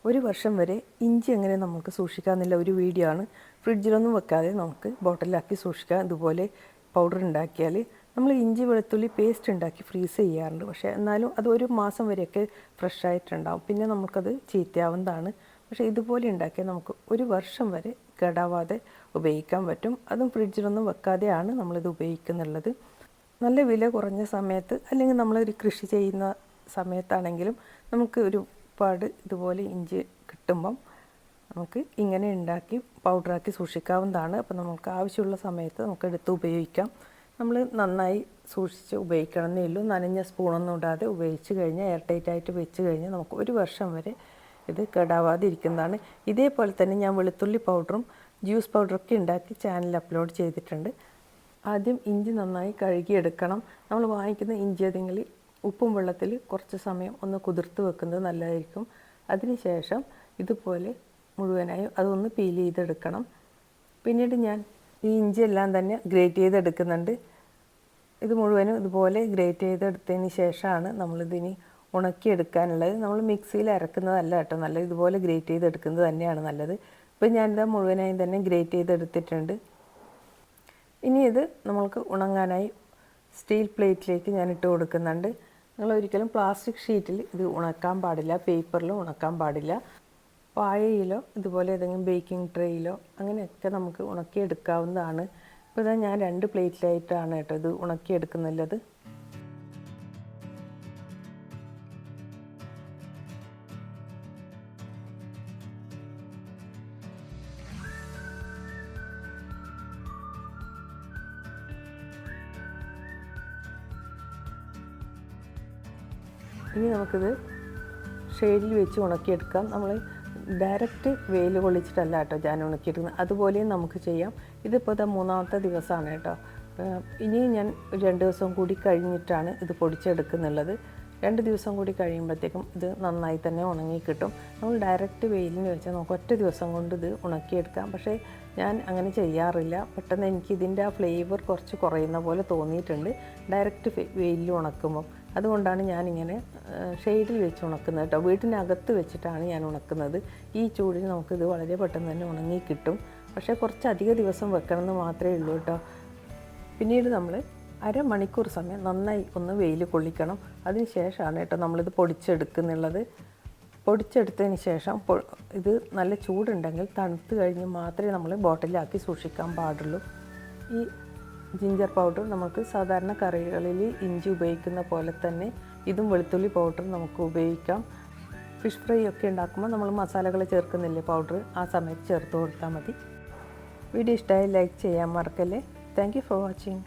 ഒരു വർഷം വരെ ഇഞ്ചി എങ്ങനെ നമുക്ക് സൂക്ഷിക്കാമെന്നുള്ള ഒരു വീഡിയോ ആണ്. ഫ്രിഡ്ജിലൊന്നും വെക്കാതെ നമുക്ക് ബോട്ടിലാക്കി സൂക്ഷിക്കാം. ഇതുപോലെ പൗഡർ ഉണ്ടാക്കിയാൽ നമ്മൾ ഇഞ്ചി വെളുത്തുള്ളി പേസ്റ്റ് ഉണ്ടാക്കി ഫ്രീസ് ചെയ്യാറുണ്ട്. പക്ഷേ എന്നാലും അത് ഒരു മാസം വരെയൊക്കെ ഫ്രഷ് ആയിട്ടുണ്ടാവും. പിന്നെ നമുക്കത് ചീത്തയാവുന്നതാണ്. പക്ഷേ ഇതുപോലെ ഉണ്ടാക്കിയാൽ നമുക്ക് ഒരു വർഷം വരെ കേടാവാതെ ഉപയോഗിക്കാൻ പറ്റും. അതും ഫ്രിഡ്ജിലൊന്നും വെക്കാതെയാണ് നമ്മളിത് ഉപയോഗിക്കുന്നുള്ളത്. നല്ല വില കുറഞ്ഞ സമയത്ത് അല്ലെങ്കിൽ നമ്മളൊരു കൃഷി ചെയ്യുന്ന സമയത്താണെങ്കിലും നമുക്ക് ഒരുപാട് ഇതുപോലെ ഇഞ്ചി കിട്ടുമ്പം നമുക്ക് ഇങ്ങനെ ഉണ്ടാക്കി പൗഡറാക്കി സൂക്ഷിക്കാവുന്നതാണ്. അപ്പോൾ നമുക്ക് ആവശ്യമുള്ള സമയത്ത് നമുക്ക് എടുത്ത് ഉപയോഗിക്കാം. നമ്മൾ നന്നായി സൂക്ഷിച്ച് ഉപയോഗിക്കണമെന്നേ ഉള്ളൂ. നനഞ്ഞ സ്പൂണൊന്നും ഇടാതെ ഉപയോഗിച്ച് കഴിഞ്ഞാൽ എയർ ടൈറ്റായിട്ട് വെച്ച് കഴിഞ്ഞാൽ നമുക്ക് ഒരു വർഷം വരെ ഇത് കേടാവാതെ ഇരിക്കുന്നതാണ്. ഇതേപോലെ തന്നെ ഞാൻ വെളുത്തുള്ളി പൗഡറും ജ്യൂസ് പൗഡറൊക്കെ ഉണ്ടാക്കി ചാനലിൽ അപ്ലോഡ് ചെയ്തിട്ടുണ്ട്. ആദ്യം ഇഞ്ചി നന്നായി കഴുകിയെടുക്കണം. നമ്മൾ വാങ്ങിക്കുന്ന ഇഞ്ചി ഏതെങ്കിൽ ഉപ്പും വെള്ളത്തിൽ കുറച്ച് സമയം ഒന്ന് കുതിർത്ത് വെക്കുന്നത് നല്ലതായിരിക്കും. അതിനുശേഷം ഇതുപോലെ മുഴുവനായും അതൊന്ന് പീൽ ചെയ്തെടുക്കണം. പിന്നീട് ഞാൻ ഈ ഇഞ്ചി എല്ലാം തന്നെ ഗ്രേറ്റ് ചെയ്തെടുക്കുന്നുണ്ട്. ഇത് മുഴുവനും ഇതുപോലെ ഗ്രേറ്റ് ചെയ്തെടുത്തതിന് ശേഷമാണ് നമ്മളിതിനി ഉണക്കിയെടുക്കാനുള്ളത്. നമ്മൾ മിക്സിയിൽ അരക്കുന്നതല്ല കേട്ടോ നല്ലത്, ഇതുപോലെ ഗ്രേറ്റ് ചെയ്തെടുക്കുന്നത് തന്നെയാണ് നല്ലത്. ഇപ്പം ഞാനിത് മുഴുവനായും തന്നെ ഗ്രേറ്റ് ചെയ്തെടുത്തിട്ടുണ്ട്. ഇനി ഇത് നമ്മൾക്ക് ഉണങ്ങാനായി സ്റ്റീൽ പ്ലേറ്റിലേക്ക് ഞാൻ ഇട്ട് കൊടുക്കുന്നുണ്ട്. നിങ്ങൾ ഒരിക്കലും പ്ലാസ്റ്റിക് ഷീറ്റിൽ ഇത് ഉണക്കാൻ പാടില്ല, പേപ്പറിലും ഉണക്കാൻ പാടില്ല. പായയിലോ ഇതുപോലെ ഏതെങ്കിലും ബേക്കിംഗ് ട്രേയിലോ അങ്ങനെയൊക്കെ നമുക്ക് ഉണക്കിയെടുക്കാവുന്നതാണ്. ഇപ്പോൾ ഇതാ ഞാൻ 2 പ്ലേറ്റിലായിട്ടാണ് കേട്ടോ ഇത് ഉണക്കിയെടുക്കുന്നുള്ളത്. ഇനി നമുക്കിത് ഷെയ്ഡിൽ വെച്ച് ഉണക്കിയെടുക്കാം. നമ്മൾ ഡയറക്റ്റ് വെയിൽ കൊള്ളിച്ചിട്ടല്ല കേട്ടോ ഞാൻ ഉണക്കിയെടുക്കുന്നത്, അതുപോലെയും നമുക്ക് ചെയ്യാം. ഇതിപ്പോൾ ഇതാ 3ാമത്തെ ദിവസമാണ് കേട്ടോ. ഇനിയും ഞാൻ 2 ദിവസം കൂടി കഴിഞ്ഞിട്ടാണ് ഇത് പൊടിച്ചെടുക്കുന്നുള്ളത്. 2 ദിവസം കൂടി കഴിയുമ്പോഴത്തേക്കും ഇത് നന്നായി തന്നെ ഉണങ്ങി കിട്ടും. നമ്മൾ ഡയറക്റ്റ് വെയിലിന് വെച്ചാൽ നമുക്ക് ഒറ്റ ദിവസം കൊണ്ട് ഇത് ഉണക്കിയെടുക്കാം. പക്ഷേ ഞാൻ അങ്ങനെ ചെയ്യാറില്ല. പെട്ടെന്ന് എനിക്ക് ഇതിൻ്റെ ആ ഫ്ലേവർ കുറച്ച് കുറയുന്ന പോലെ തോന്നിയിട്ടുണ്ട് ഡയറക്റ്റ് വെയിലിൽ ഉണക്കുമ്പോൾ. അതുകൊണ്ടാണ് ഞാനിങ്ങനെ ഷെയ്ഡിൽ വെച്ച് ഉണക്കുന്നത് കേട്ടോ. വീട്ടിനകത്ത് വെച്ചിട്ടാണ് ഞാൻ ഉണക്കുന്നത്. ഈ ചൂടിന് നമുക്കിത് വളരെ പെട്ടെന്ന് തന്നെ ഉണങ്ങി കിട്ടും. പക്ഷേ കുറച്ചധിക ദിവസം വെക്കണമെന്ന് മാത്രമേ ഉള്ളൂ കേട്ടോ. പിന്നീട് നമ്മൾ അരമണിക്കൂർ സമയം നന്നായി ഒന്ന് വെയിൽ കൊള്ളിക്കണം. അതിന് ശേഷമാണ് കേട്ടോ നമ്മളിത് പൊടിച്ചെടുക്കുന്നുള്ളത്. പൊടിച്ചെടുത്തതിന് ശേഷം ഇത് നല്ല ചൂടുണ്ടെങ്കിൽ തണുത്ത് കഴിഞ്ഞ് മാത്രമേ നമ്മൾ ബോട്ടിലാക്കി സൂക്ഷിക്കാൻ പാടുള്ളൂ. ഈ ജിഞ്ചർ പൗഡർ നമുക്ക് സാധാരണ കറികളിൽ ഇഞ്ചി ഉപയോഗിക്കുന്ന പോലെ തന്നെ ഇതും വെളുത്തുള്ളി പൗഡർ നമുക്ക് ഉപയോഗിക്കാം. ഫിഷ് ഫ്രൈ ഒക്കെ ഉണ്ടാക്കുമ്പോൾ നമ്മൾ മസാലകൾ ചേർക്കുന്നില്ലേ പൗഡർ, ആ സമയത്ത് ചേർത്ത് കൊടുത്താൽ മതി. വീഡിയോ ഇഷ്ടമായി ലൈക്ക് ചെയ്യാൻ മറക്കല്ലേ. Thank you for watching.